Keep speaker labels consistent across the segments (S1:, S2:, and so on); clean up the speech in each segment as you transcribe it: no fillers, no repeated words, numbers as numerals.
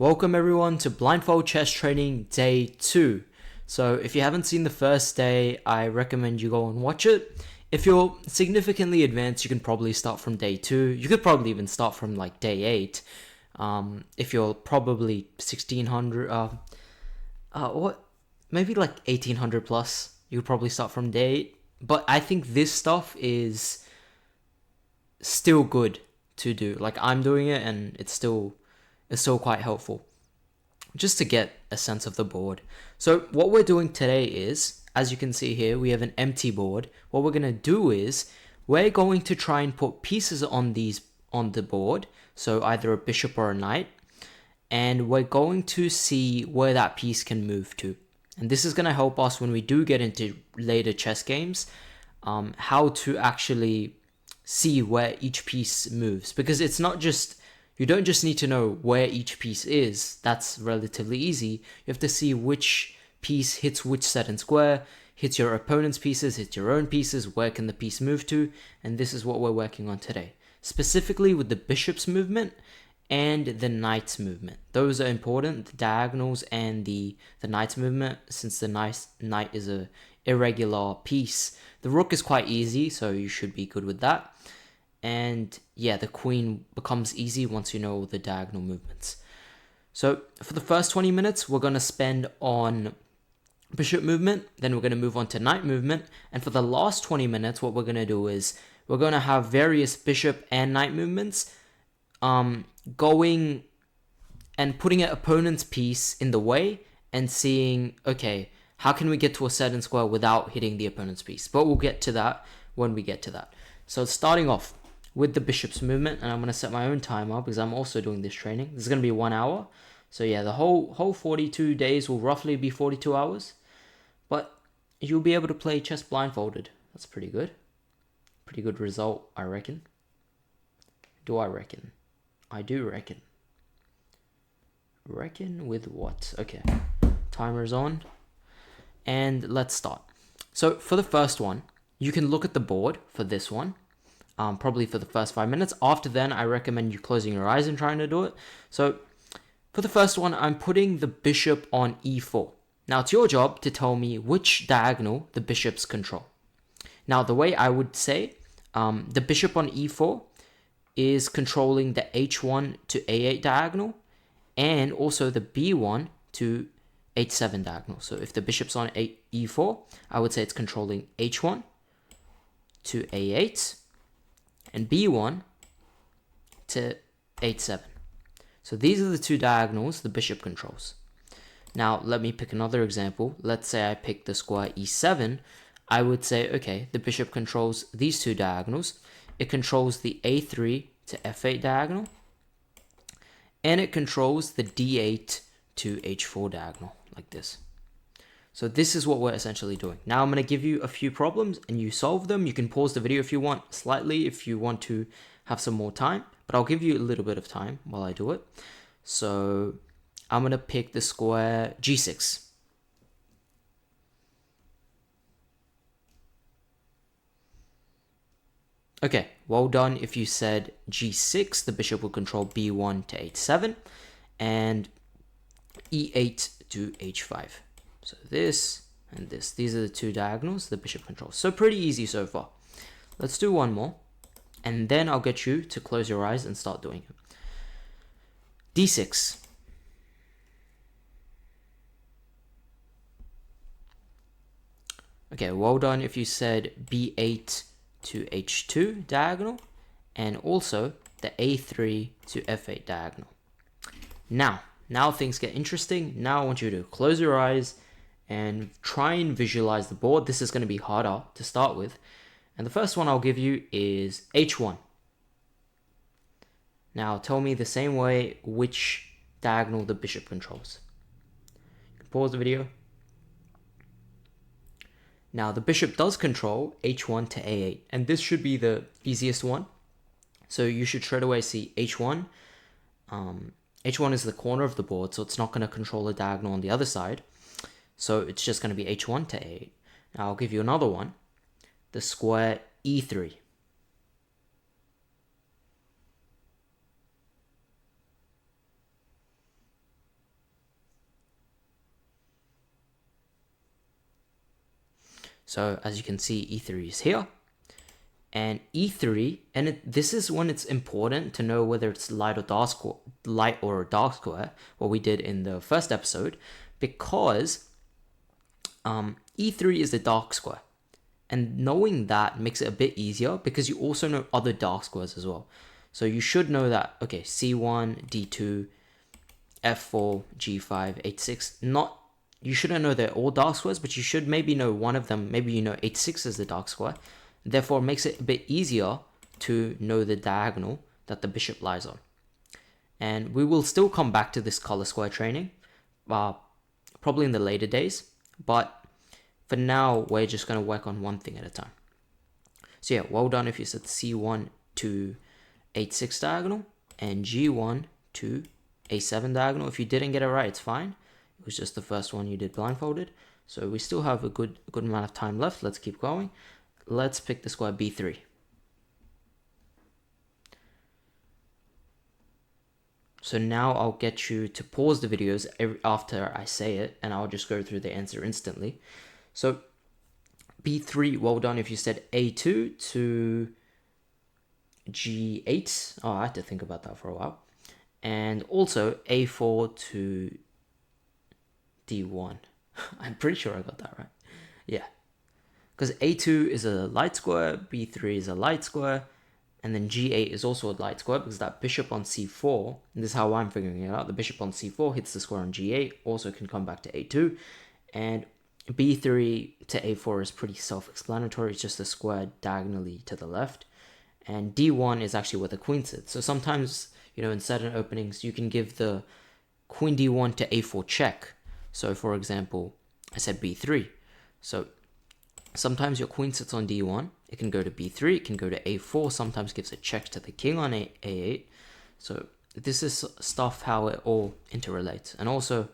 S1: Welcome everyone to Blindfold Chess Training Day 2. So if you haven't seen the first day, I recommend you go and watch it. If you're significantly advanced, you can probably start from Day 2. You could probably even start from like Day 8. If you're probably 1600, maybe like 1800 plus, you could probably start from Day 8. But I think this stuff is still good to do. Like I'm doing it and it's still quite helpful just to get a sense of the board. So what we're doing today is, as you can see here, we have an empty board. What we're going to do is we're going to try and put pieces on the board, so either a bishop or a knight, and we're going to see where that piece can move to. And this is going to help us when we do get into later chess games, how to actually see where each piece moves, because it's not just, you don't just need to know where each piece is. That's relatively easy. You have to see which piece hits which set and square, hits your opponent's pieces, hits your own pieces, where can the piece move to, and this is what we're working on today. Specifically with the bishop's movement and the knight's movement. Those are important, the diagonals and the knight's movement, since the knight is a irregular piece. The rook is quite easy, so you should be good with that. And yeah, the queen becomes easy once you know the diagonal movements. So for the first 20 minutes, we're going to spend on bishop movement, then we're going to move on to knight movement, and for the last 20 minutes, what we're going to do is we're going to have various bishop and knight movements going and putting an opponent's piece in the way and seeing, okay, how can we get to a set and square without hitting the opponent's piece? But we'll get to that when we get to that. So starting off with the bishop's movement, and I'm going to set my own timer because I'm also doing this training. This is going to be 1 hour. So yeah, the whole 42 days will roughly be 42 hours. But you'll be able to play chess blindfolded. That's pretty good. Pretty good result, I reckon. Do I reckon? I do reckon. Reckon with what? Okay, timer's on. And let's start. So for the first one, you can look at the board for this one. Probably for the first 5 minutes. After then, I recommend you closing your eyes and trying to do it. So for the first one, I'm putting the bishop on e4. Now it's your job to tell me which diagonal the bishops control. Now the way I would say, the bishop on e4 is controlling the h1 to a8 diagonal, and also the b1 to h7 diagonal. So if the bishop's on e4, I would say it's controlling h1 to a8, and b1 to h7. So these are the two diagonals the bishop controls. Now let me pick another example. Let's say I pick the square e7. I would say, okay, the bishop controls these two diagonals. It controls the a3 to f8 diagonal, and it controls the d8 to h4 diagonal, like this. So this is what we're essentially doing. Now I'm going to give you a few problems and you solve them. You can pause the video if you want, slightly if you want to have some more time, but I'll give you a little bit of time while I do it. So I'm going to pick the square g6. Okay, well done if you said g6. The bishop will control b1 to h7 and e8 to h5. So this and this, these are the two diagonals the bishop controls. So pretty easy so far. Let's do one more, and then I'll get you to close your eyes and start doing it. d6. Okay, well done if you said b8 to h2 diagonal, and also the a3 to f8 diagonal. Now things get interesting. Now I want you to close your eyes and try and visualize the board. This is going to be harder to start with. And the first one I'll give you is h1. Now tell me the same way which diagonal the bishop controls. You can pause the video. Now the bishop does control h1 to a8, and this should be the easiest one. So you should straight away see h1. H1 is the corner of the board, so it's not going to control a diagonal on the other side. So it's just going to be h1 to a8. Now I'll give you another one, the square e3. So as you can see, e3 is here. And e3, and this is when it's important to know whether it's light or dark square, what we did in the first episode, because e3 is the dark square. And knowing that makes it a bit easier because you also know other dark squares as well. So you should know that, okay, c1, d2, f4, g5, h6, you shouldn't know they're all dark squares, but you should maybe know one of them. Maybe you know h6 is the dark square. Therefore, it makes it a bit easier to know the diagonal that the bishop lies on. And we will still come back to this color square training, probably in the later days. But for now, we're just going to work on one thing at a time. So yeah, well done if you said c1 to h6 diagonal and g1 to a7 diagonal. If you didn't get it right, it's fine. It was just the first one you did blindfolded. So we still have a good amount of time left. Let's keep going. Let's pick the square b3. So now I'll get you to pause the videos after I say it, and I'll just go through the answer instantly. So b3, well done if you said a2 to g8. Oh, I had to think about that for a while. And also a4 to d1. I'm pretty sure I got that right. Yeah. Because a2 is a light square, b3 is a light square, and then g8 is also a light square because that bishop on c4, and this is how I'm figuring it out, the bishop on c4 hits the square on g8, also can come back to a2, and b3 to a4 is pretty self-explanatory, it's just a square diagonally to the left, and d1 is actually where the queen sits. So sometimes, in certain openings, you can give the queen d1 to a4 check. So for example, I said b3, so sometimes your queen sits on d1, it can go to b3, it can go to a4, sometimes gives a check to the king on a8. So this is stuff how it all interrelates. And also,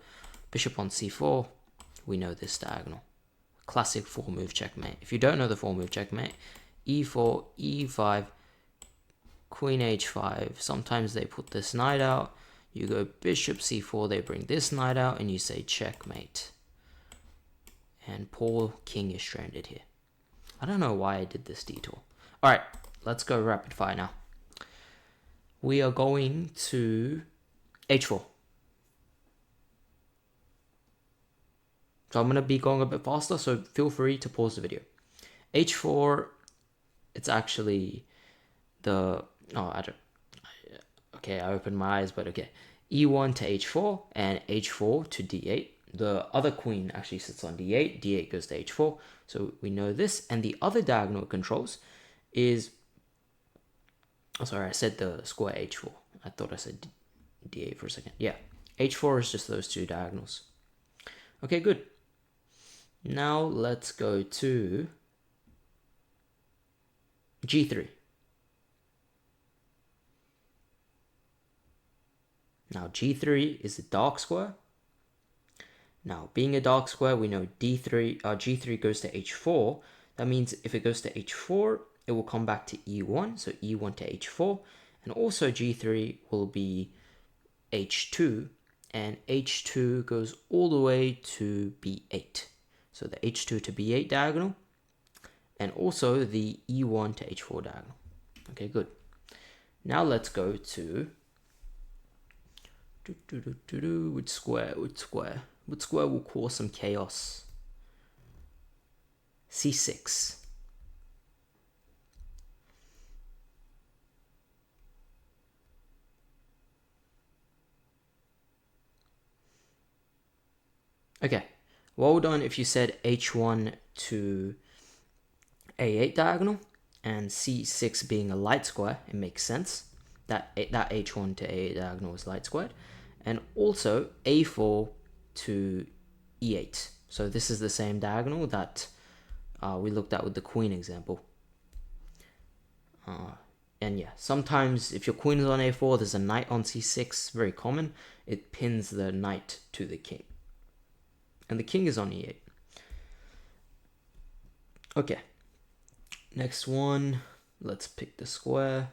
S1: bishop on c4, we know this diagonal. Classic 4-move checkmate. If you don't know the 4-move checkmate, e4, e5, queen h5, sometimes they put this knight out, you go bishop c4, they bring this knight out, and you say checkmate. And poor king is stranded here. I don't know why I did this detour. Alright, let's go rapid fire now. We are going to h4. So I'm going to be going a bit faster, so feel free to pause the video. h4, it's actually the... Okay, I opened my eyes, but okay. e1 to h4 and h4 to d8. The other queen actually sits on d8. d8 goes to h4. So we know this. And the other diagonal it controls is... Oh, sorry, I said the square h4. I thought I said d8 for a second. Yeah, h4 is just those two diagonals. Okay, good. Now let's go to g3. Now g3 is a dark square. Now, being a dark square, we know g3 goes to h4. That means if it goes to h4, it will come back to e1, so e1 to h4. And also g3 will be h2, and h2 goes all the way to b8. So the h2 to b8 diagonal, and also the e1 to h4 diagonal. Okay, good. Now let's go to... Which square? What square will cause some chaos? c6. Okay, well done if you said h1 to a8 diagonal, and c6 being a light square, it makes sense. That h1 to a8 diagonal is light squared. And also a4 to e8. So this is the same diagonal that we looked at with the queen example. And yeah, sometimes if your queen is on a4, there's a knight on c6, very common. It pins the knight to the king. And the king is on e8. Okay, next one, let's pick the square.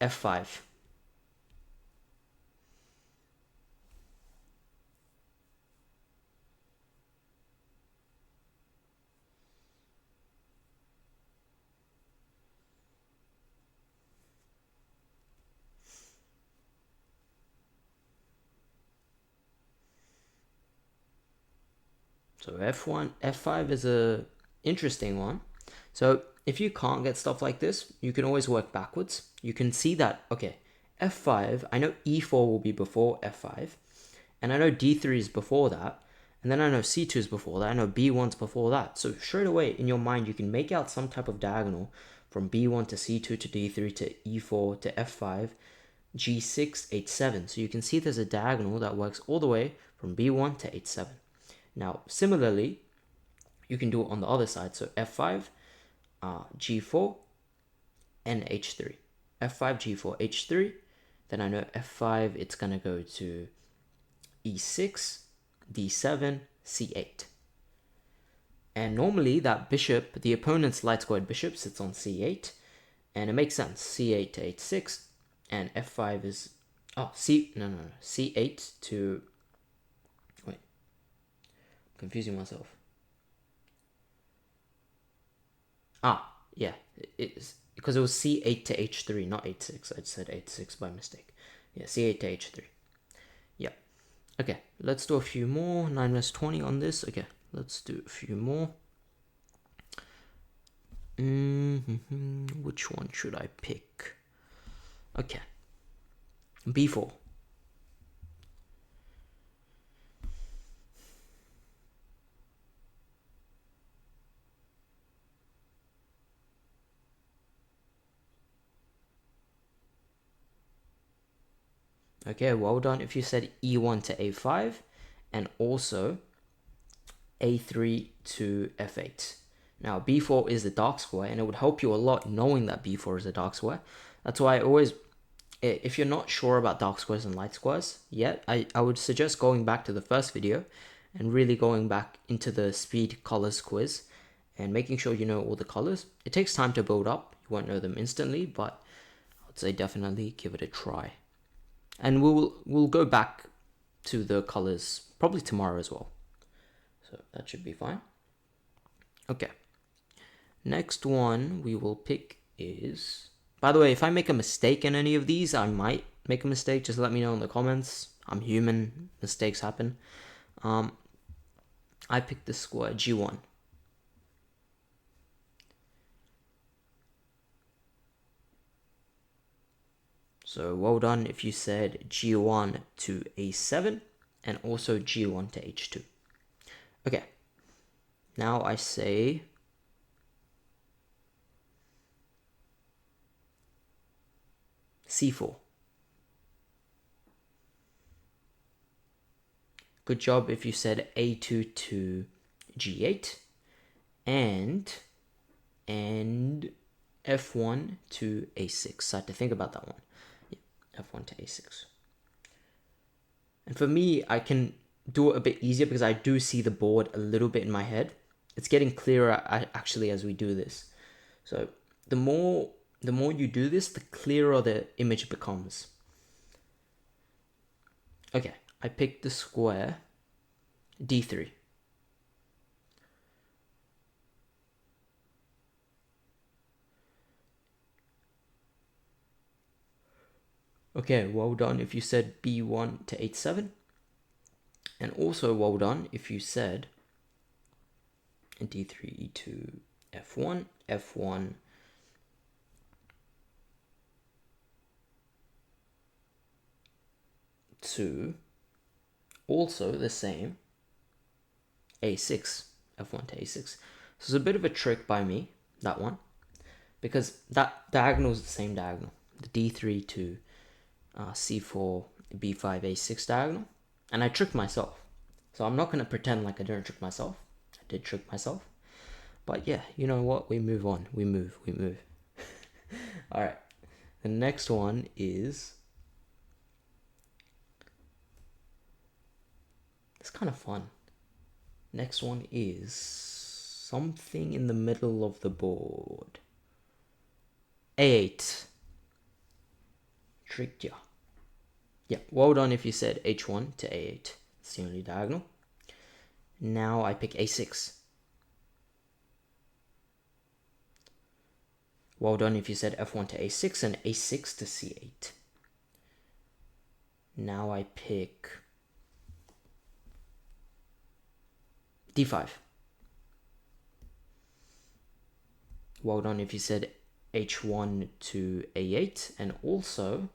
S1: f5. So f1, f5 is a interesting one. So if you can't get stuff like this, you can always work backwards. You can see that, okay, f5, I know e4 will be before f5, and I know d3 is before that, and then I know c2 is before that, I know b1's before that. So straight away in your mind, you can make out some type of diagonal from b1 to c2 to d3 to e4 to f5, g6, h7. So you can see there's a diagonal that works all the way from b1 to h7. Now, similarly, you can do it on the other side. So f5, g4, and h3. f5, g4, h3. Then I know f5, it's going to go to e6, d7, c8. And normally that bishop, the opponent's light squared bishop sits on c8. And it makes sense. c8 to h6. And f5 is... c8 to... Wait. Confusing myself. Yeah. It's because it was c8 to h3, not h6. I said h6 by mistake. Yeah, c8 to h3. Yeah. Okay, let's do a few more. 9 minus 20 on this. Okay, let's do a few more. Which one should I pick? Okay. b4. Okay, well done if you said e1 to a5 and also a3 to f8. Now, b4 is the dark square, and it would help you a lot knowing that b4 is a dark square. That's why I always, if you're not sure about dark squares and light squares yet, I would suggest going back to the first video and really going back into the speed colors quiz and making sure you know all the colors. It takes time to build up. You won't know them instantly, but I'd say definitely give it a try. And we'll go back to the colors probably tomorrow as well. So that should be fine. Okay. Next one we will pick is... By the way, if I make a mistake in any of these, I might make a mistake. Just let me know in the comments. I'm human. Mistakes happen. I picked the square G1. So well done if you said G1 to A7 and also G1 to H2. Okay. Now I say C4. Good job if you said A2 to G8 and F1 to A6. So I had to think about that one. Yeah, F1 to A6. And for me, I can do it a bit easier because I do see the board a little bit in my head. It's getting clearer actually as we do this. So the more you do this, the clearer the image becomes. Okay, I picked the square D3. Okay, well done if you said B1 to H7. And also well done if you said D3 to F1, F1 to also the same A6, F1 to A6. So it's a bit of a trick by me, that one, because that diagonal is the same diagonal, the D3 to C4, B5, A6 diagonal, and I tricked myself. So I'm not going to pretend like I didn't trick myself. I did trick myself. But yeah, you know what? We move on. We move. All right. The next one is... It's kind of fun. Next one is something in the middle of the board. A8. Tricked ya. Yeah, well done if you said H1 to A8. It's the only diagonal. Now I pick A6. Well done if you said F1 to A6 and A6 to C8. Now I pick D5. Well done if you said H1 to A8, and also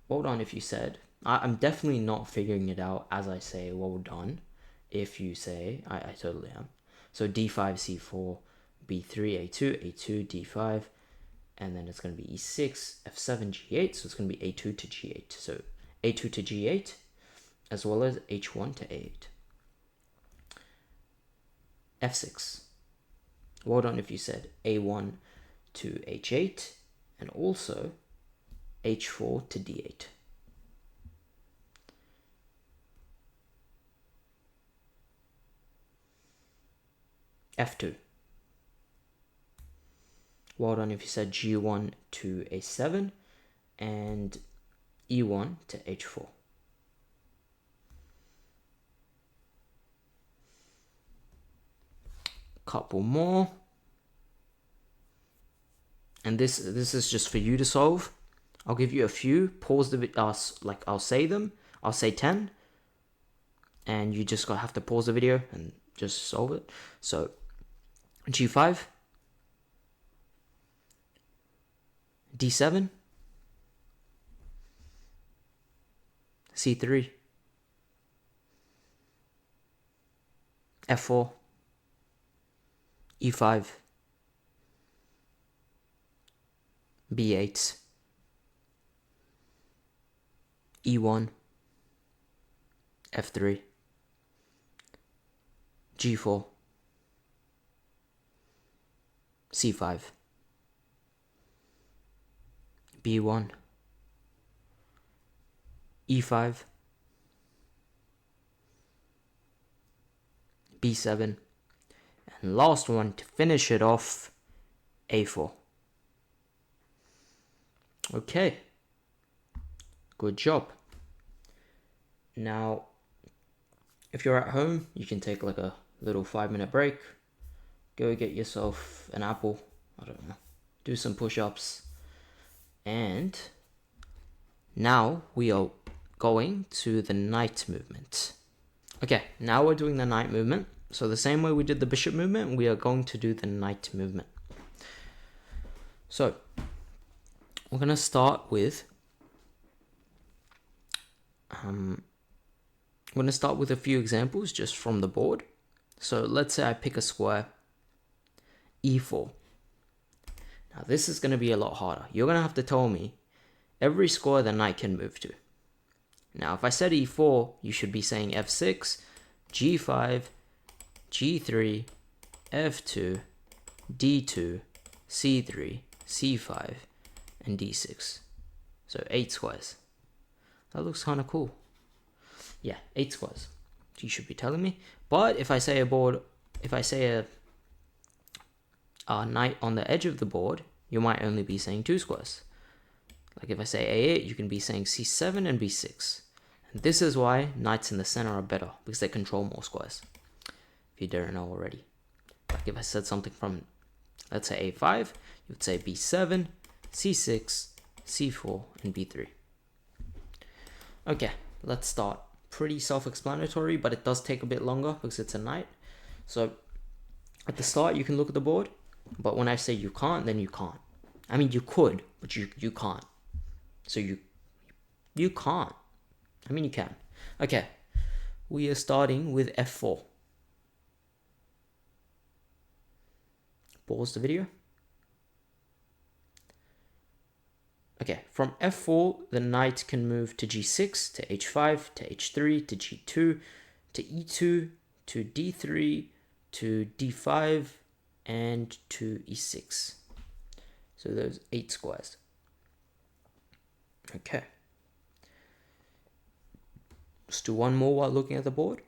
S1: well done if you said, I'm definitely not figuring it out as I say well done if you say, I totally am. So D5, C4, B3, A2, A2, D5, and then it's going to be E6, F7, G8, so it's going to be A2 to G8. So A2 to G8, as well as H1 to A8. F6. Well done if you said A1 to H8, and also H4 to D8. F2. Well done if you said G1 to A7 and E1 to H4. Couple more. And this is just for you to solve. I'll give you a few. Pause the video. I'll say them. I'll say 10. And you just have to pause the video and just solve it. So G5, D7, C3, F4, E5, B8, E1, F3, G4, C5, B1, E5, B7, and last one to finish it off, A4. Okay, good job. Now, if you're at home, you can take like a little 5-minute break, go get yourself an apple, I don't know, do some push-ups, and now we are going to the knight movement. Okay, now we're doing the knight movement. So the same way we did the bishop movement, we are going to do the knight movement. So we're going to start with a few examples just from the board. So let's say I pick a square, E4. Now this is going to be a lot harder. You're going to have to tell me every square the knight can move to. Now if I said E4, you should be saying F6, G5, G3, F2, D2, C3, C5, and D6. So 8 squares. That looks kind of cool. Yeah, 8 squares. You should be telling me. But if I say a knight on the edge of the board, you might only be saying 2 squares. Like if I say A8, you can be saying C7 and B6. And this is why knights in the center are better, because they control more squares. If you don't know already. Like if I said something from, let's say A5, you would say B7, C6, C4, and B3. Okay, let's start. Pretty self-explanatory, but it does take a bit longer because it's a knight. So at the start, you can look at the board, but when I say you can't, then you can't. I mean, you could, but you can't. So you can't. I mean, you can. Okay, we are starting with F4. Pause the video. Okay, from F4, the knight can move to G6, to H5, to H3, to G2, to E2, to D3, to D5, and to E6. So those 8 squares. Okay. Let's do one more while looking at the board.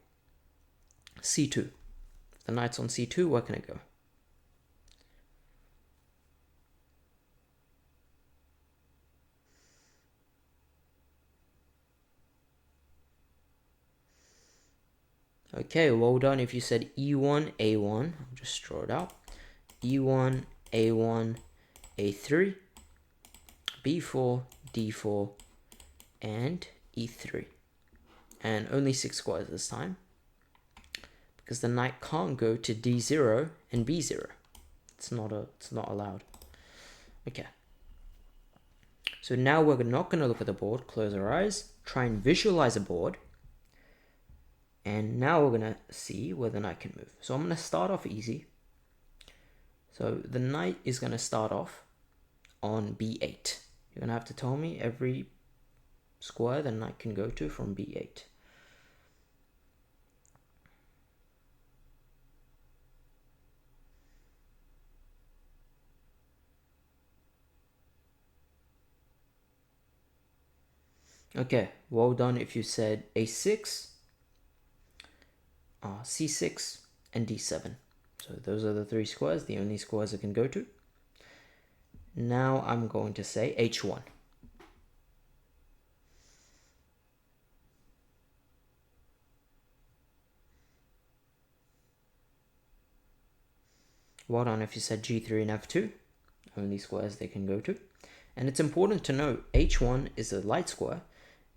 S1: C2. The knight's on C2, where can it go? Okay, well done if you said E1, A1. I'll just draw it out. E1, A1, A3, B4, D4, and E3. And only 6 squares this time, because the knight can't go to d0 and b0. It's not allowed. Okay. So now we're not going to look at the board, close our eyes, try and visualize a board. And now we're going to see where the knight can move. So I'm going to start off easy. So the knight is going to start off on b8. You're going to have to tell me every square the knight can go to from b8. Okay, well done if you said a6, c6, and d7. So those are the three squares, the only squares it can go to. Now I'm going to say h1. Well done if you said g3 and f2, only squares they can go to. And it's important to note h1 is a light square,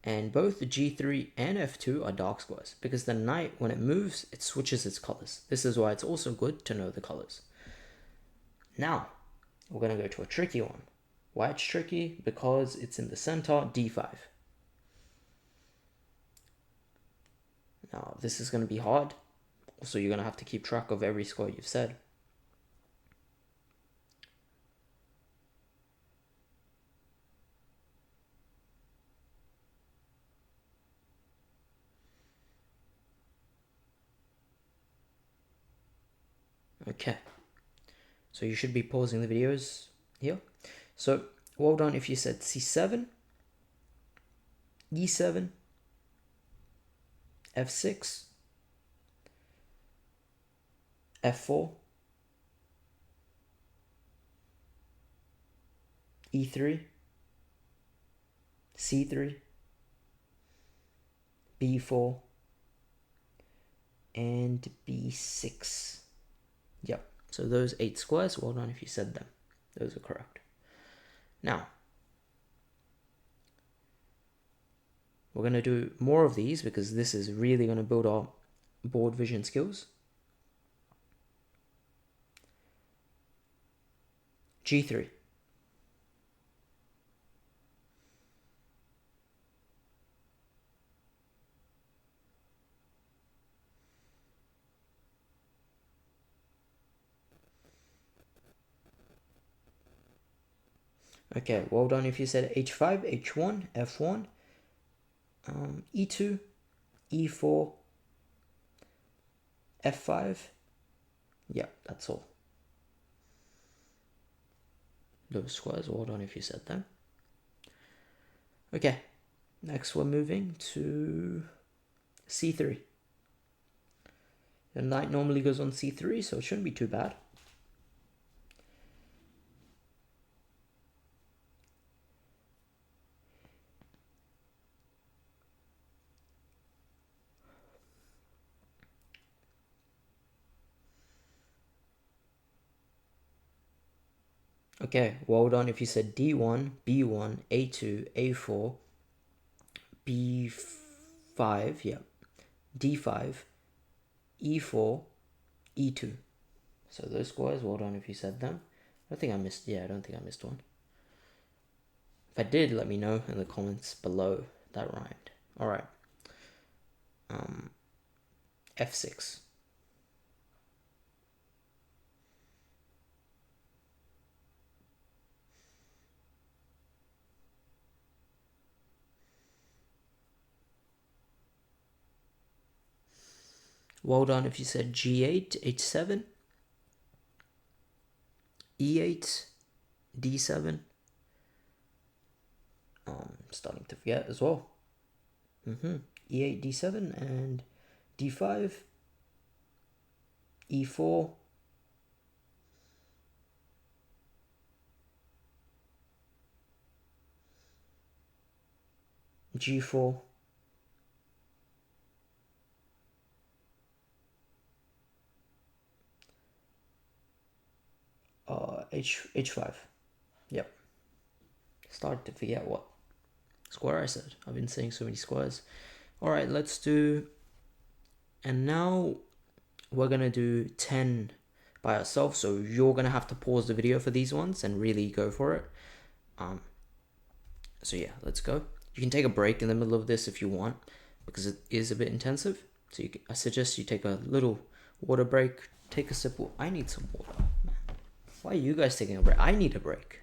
S1: and both g3 and f2 are dark squares, because the knight, when it moves, it switches its colors. This is why it's also good to know the colors. Now, we're going to go to a tricky one. Why it's tricky? Because it's in the center, d5. Now, this is going to be hard. Also, you're going to have to keep track of every square you've said. Okay, so you should be pausing the videos here. So, well done if you said c7, e7, f6, f4, e3, c3, b4, and b6. Yep, so those 8 squares, well done if you said them. Those are correct. Now, we're going to do more of these because this is really going to build our board vision skills. g3. Okay, well done if you said h5, h1, f1, e2, e4, f5. Yeah, that's all. Those squares, well done if you said them. Okay, next we're moving to c3. The knight normally goes on c3, so it shouldn't be too bad. Okay, well done if you said d1, b1, a2, a4, b5, yeah, d5, e4, e2. So those squares, well done if you said them. I don't think I missed one. If I did, let me know in the comments below. That rhymed. Alright. f6. Well done if you said g8, h7, e8, d7. Starting to forget as well. E8, d7, and d5, e4, g4, h5. Yep. Started to forget what square I said. I've been saying so many squares. Alright, let's do... And now we're going to do 10 by ourselves, so you're going to have to pause the video for these ones and really go for it. So yeah, let's go. You can take a break in the middle of this if you want, because it is a bit intensive. So I suggest you take a little water break, take a sip. I need some water, man. Why are you guys taking a break? I need a break.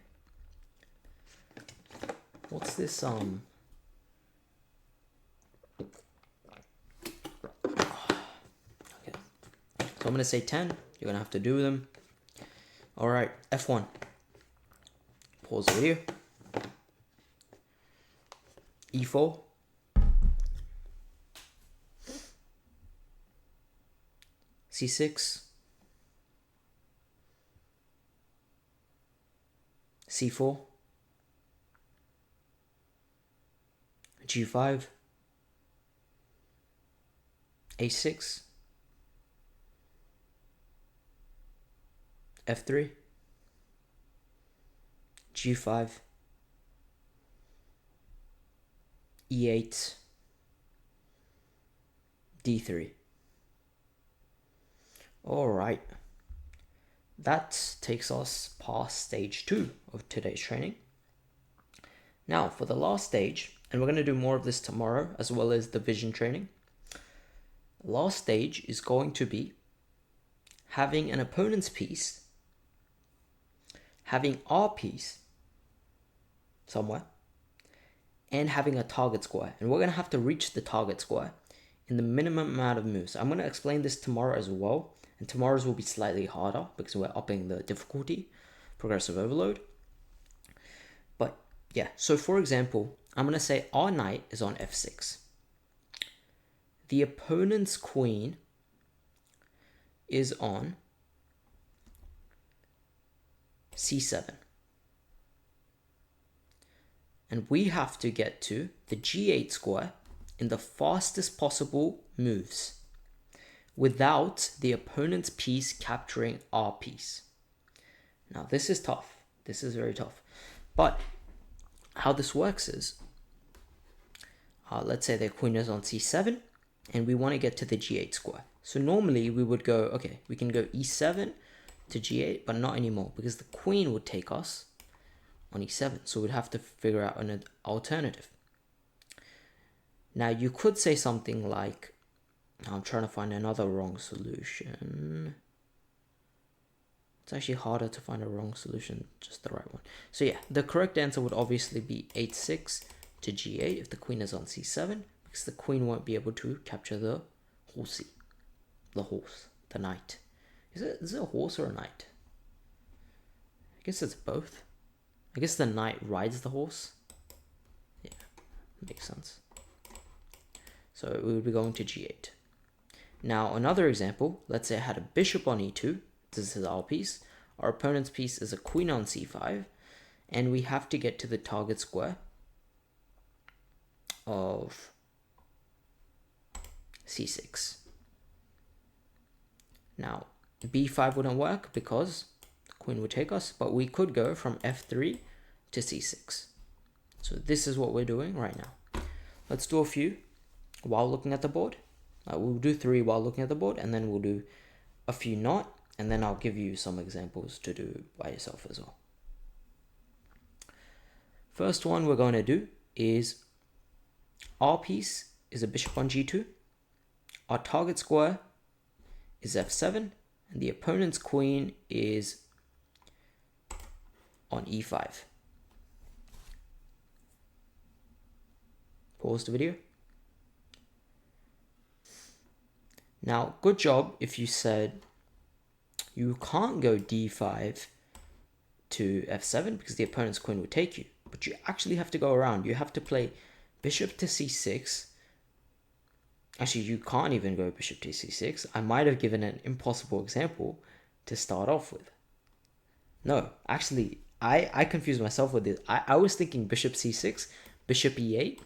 S1: What's this, Okay. So I'm gonna say 10. You're gonna have to do them. All right, F1. Pause the video. E4. C6. C4. G5. A6. F3. G5. E8. D3. Alright, that takes us past stage 2 of today's training. Now for the last stage, and we're going to do more of this tomorrow as well as the vision training. Last stage is going to be having an opponent's piece, having our piece somewhere, and having a target square. And we're going to have to reach the target square in the minimum amount of moves. I'm going to explain this tomorrow as well. And tomorrow's will be slightly harder because we're upping the difficulty, progressive overload. But yeah, so for example, I'm going to say our knight is on f6. The opponent's queen is on c7. And we have to get to the g8 square in the fastest possible moves, without the opponent's piece capturing our piece. Now this is tough. This is very tough. But how this works is, let's say their queen is on c7 and we want to get to the g8 square. So normally we would go, okay, we can go e7 to g8, but not anymore because the queen would take us on e7. So we'd have to figure out an alternative. Now you could say something like, I'm trying to find another wrong solution. It's actually harder to find a wrong solution, just the right one. So yeah, the correct answer would obviously be 8-6 to g8 if the queen is on c7, because the queen won't be able to capture the horsey. The horse, the knight. Is it a horse or a knight? I guess it's both. I guess the knight rides the horse. Yeah, makes sense. So we would be going to g8. Now another example, let's say I had a bishop on e2, this is our piece, our opponent's piece is a queen on c5, and we have to get to the target square of c6. Now b5 wouldn't work because the queen would take us, but we could go from f3 to c6. So this is what we're doing right now. Let's do a few while looking at the board. We'll do 3 while looking at the board, and then we'll do a few not, and then I'll give you some examples to do by yourself as well. First one we're going to do is our piece is a bishop on g2, our target square is f7, and the opponent's queen is on e5. Pause the video. Now, good job if you said you can't go d5 to f7 because the opponent's queen would take you. But you actually have to go around. You have to play bishop to c6. Actually, you can't even go bishop to c6. I might have given an impossible example to start off with. No, actually, I confused myself with this. I was thinking bishop c6, bishop e8,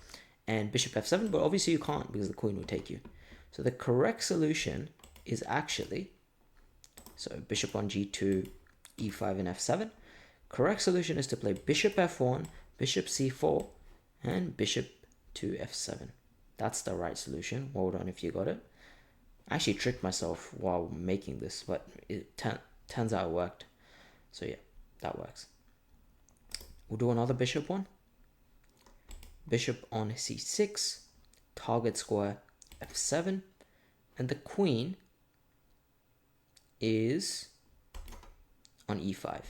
S1: and bishop f7, but obviously you can't because the queen would take you. So the correct solution is actually, so bishop on g2, e5, and f7. Correct solution is to play bishop f1, bishop c4, and bishop to f7. That's the right solution. Well done if you got it. I actually tricked myself while making this, but it turns out it worked. So yeah, that works. We'll do another bishop one. Bishop on c6, target square f7, and the queen is on e5.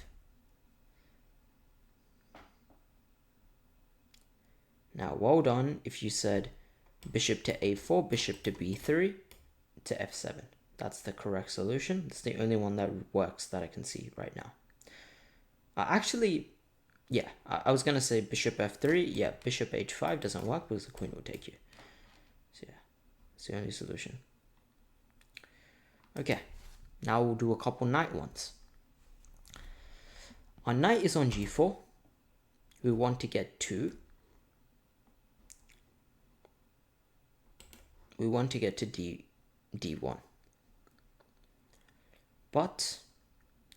S1: Now, well done if you said bishop to a4, bishop to b3, to f7. That's the correct solution. It's the only one that works that I can see right now. Actually, yeah, I was going to say bishop f3. Yeah, bishop h5 doesn't work because the queen will take you. So yeah, it's the only solution. Okay, now we'll do a couple knight ones. Our knight is on g4. We want to get 2. We want to get to d1. But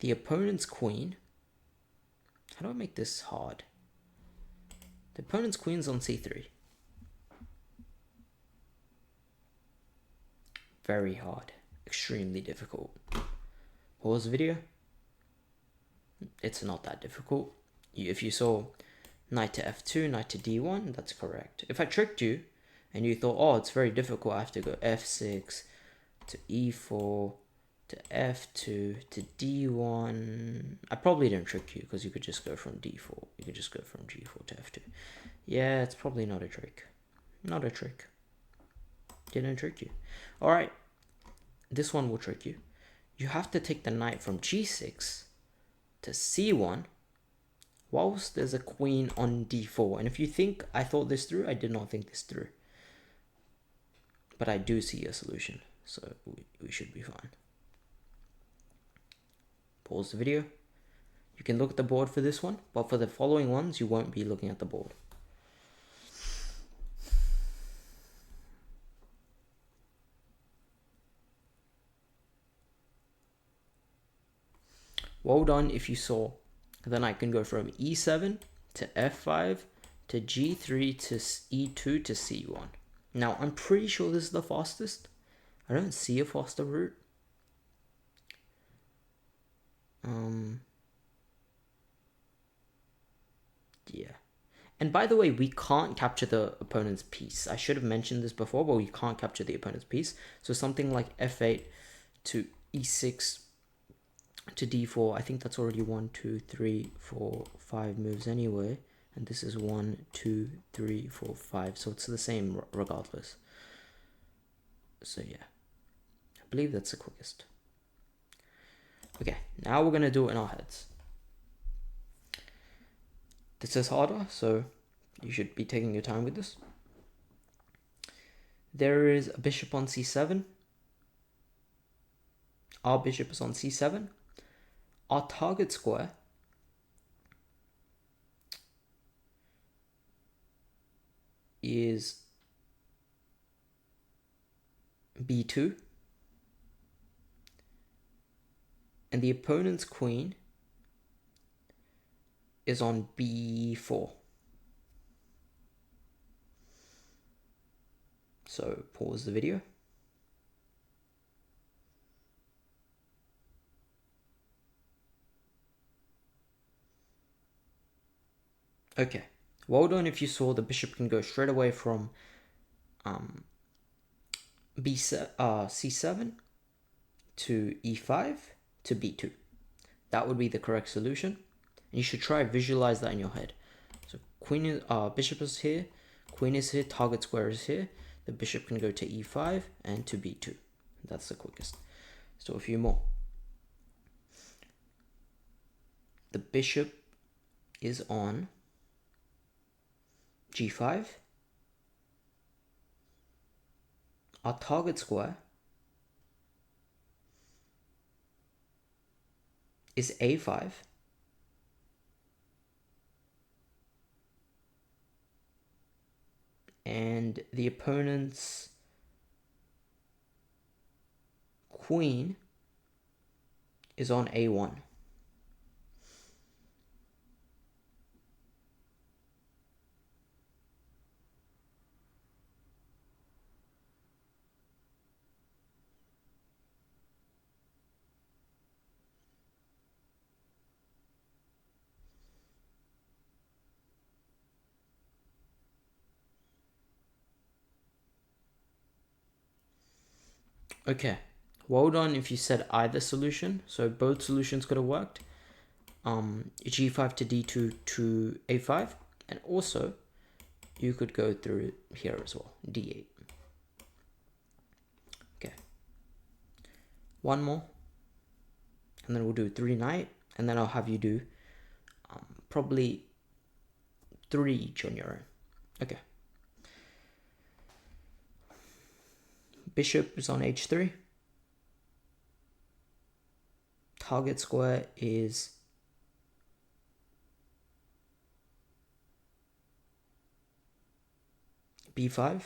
S1: the opponent's queen, how do I make this hard? The opponent's queen's on c3. Very hard, extremely difficult. Pause the video. It's not that difficult. If you saw knight to f2, knight to d1, that's correct. If I tricked you and you thought, oh, it's very difficult, I have to go f6 to e4 to f2 to d1. I probably didn't trick you because you could just go from d4. You could just go from g4 to f2. Yeah, it's probably not a trick. Not a trick. Didn't trick you. All right, this one will trick you. You have to take the knight from g6 to c1 whilst there's a queen on d4. And if you think I thought this through, I did not think this through. But I do see a solution, so we should be fine. Pause the video. You can look at the board for this one, but for the following ones, you won't be looking at the board. Well done if you saw the knight can go from e7 to f5 to g3 to e2 to c1. Now, I'm pretty sure this is the fastest. I don't see a faster route. Yeah. And by the way, we can't capture the opponent's piece. I should have mentioned this before, but we can't capture the opponent's piece. So something like f8 to e6 to d4, I think that's already 1, 2, 3, 4, 5 moves anyway. And this is 1, 2, 3, 4, 5. So it's the same regardless. So yeah, I believe that's the quickest. Okay, now we're going to do it in our heads. This is harder, so you should be taking your time with this. There is a bishop on c7. Our bishop is on c7. Our target square is b2. And the opponent's queen is on b4. So pause the video. Okay, well done if you saw the bishop can go straight away from c7 to e5 to b2. That would be the correct solution. And you should try visualize that in your head. So queen is, bishop is here, queen is here, target square is here. The bishop can go to e5 and to b2. That's the quickest. So a few more. The bishop is on g5. Our target square is a5. And the opponent's queen is on a1. Okay, well done if you said either solution. So both solutions could have worked. G5 to D2 to A5, and also you could go through here as well, D8. Okay, one more, and then we'll do 3 knight, and then I'll have you do probably 3 each on your own. Okay. Bishop is on H3. Target square is B5.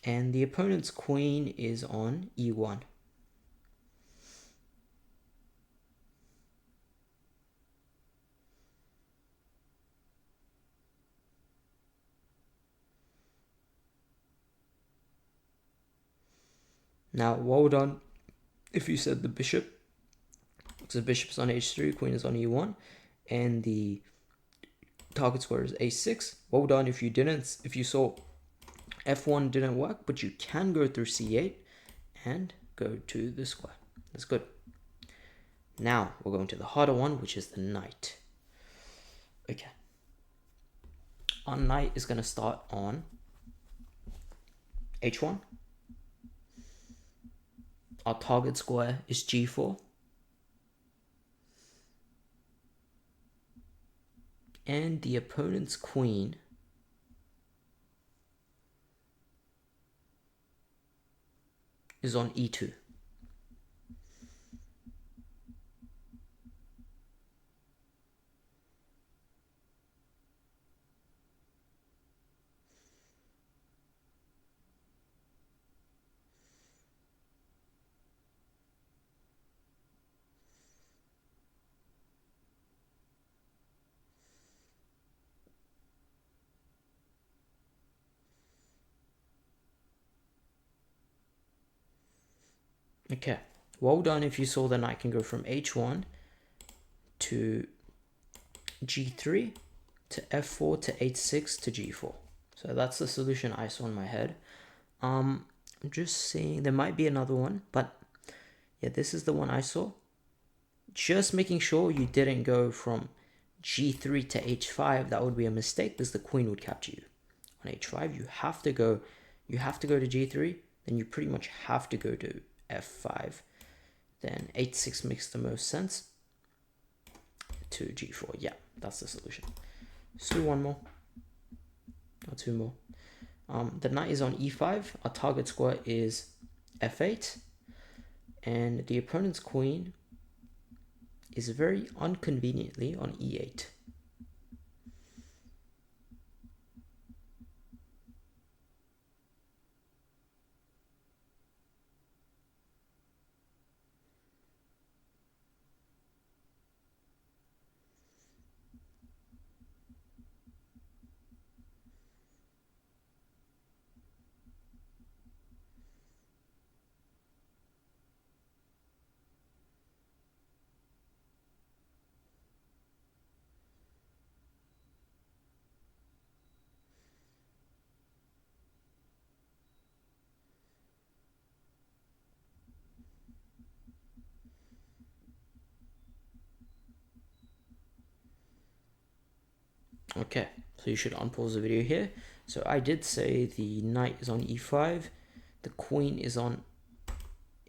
S1: And the opponent's queen is on E1. Now, well done if you said the bishop. So the bishop's on H3, queen is on E1, and the target square is A6. Well done if you didn't. If you saw F1 didn't work, but you can go through C8 and go to the square. That's good. Now we're going to the harder one, which is the knight. Okay. Our knight is going to start on H1. Our target square is G4. And the opponent's queen is on E2. Okay, well done if you saw the knight can go from H1 to G3 to F4 to H6 to G4. So that's the solution I saw in my head. I'm just saying there might be another one, but yeah, this is the one I saw. Just making sure you didn't go from G3 to H5. That would be a mistake because the queen would capture you. On H5, you have to go to G3, then you pretty much have to go to F5. Then H6 makes the most sense to G4. Yeah, that's the solution. Let's do one more or two more. The knight is on E5. Our target square is F8, and the opponent's queen is very inconveniently on E8. Okay, so you should unpause the video here. So I did say the knight is on E5, the queen is on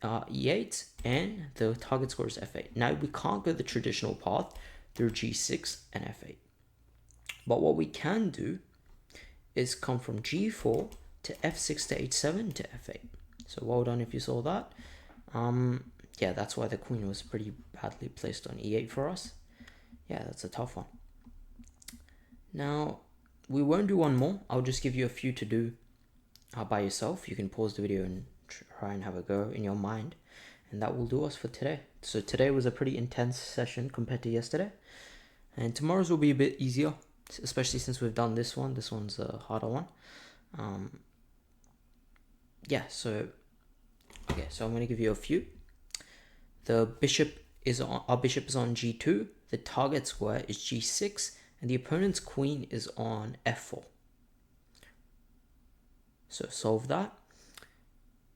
S1: E8, and the target square is F8. Now we can't go the traditional path through G6 and F8. But what we can do is come from G4 to F6 to H7 to F8. So well done if you saw that. Yeah, that's why the queen was pretty badly placed on E8 for us. Yeah, that's a tough one. Now, we won't do one more. I'll just give you a few to do by yourself. You can pause the video and try and have a go in your mind. And that will do us for today. So today was a pretty intense session compared to yesterday. And tomorrow's will be a bit easier, especially since we've done this one. This one's a harder one. Yeah, so, okay, so I'm going to give you a few. Our bishop is on G2. The target square is G6. and the opponent's queen is on f4. So solve that.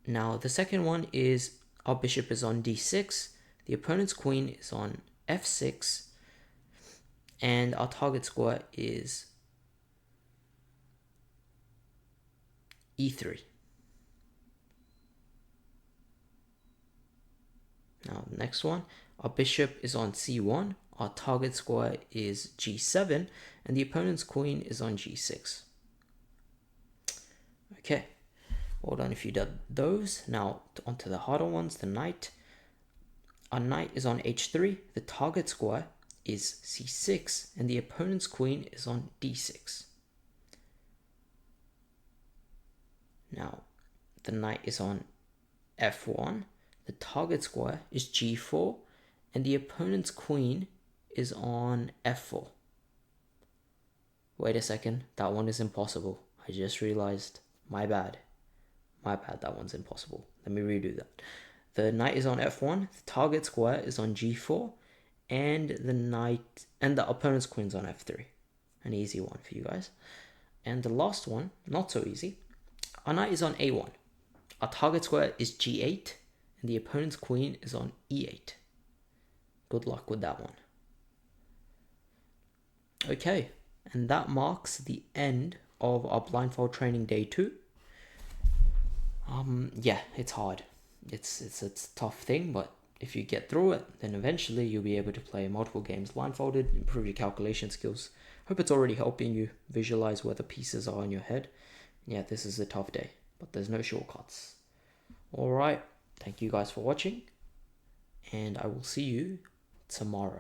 S1: Now the second one is our bishop is on d6, the opponent's queen is on f6, and our target square is e3. Now the next one, our bishop is on c1, our target square is g7, and the opponent's queen is on g6. Okay, well done if you did those. Now onto the harder ones, the knight. Our knight is on h3, the target square is c6, and the opponent's queen is on d6. Now the knight is on f1, the target square is g4, and the opponent's queen is on f4. Wait a second, that one is impossible. I just realized, my bad, that one's impossible. Let me redo that. The knight is on f1, the target square is on g4, and the opponent's queen's on f3. An easy one for you guys. And the last one, not so easy. Our knight is on a1. Our target square is g8, and the opponent's queen is on e8. Good luck with that one. Okay, and that marks the end of our blindfold training day 2. Yeah, it's hard. It's a tough thing, but if you get through it, then eventually you'll be able to play multiple games blindfolded, improve your calculation skills. Hope it's already helping you visualize where the pieces are in your head. Yeah, this is a tough day, but there's no shortcuts. Alright, thank you guys for watching, and I will see you tomorrow.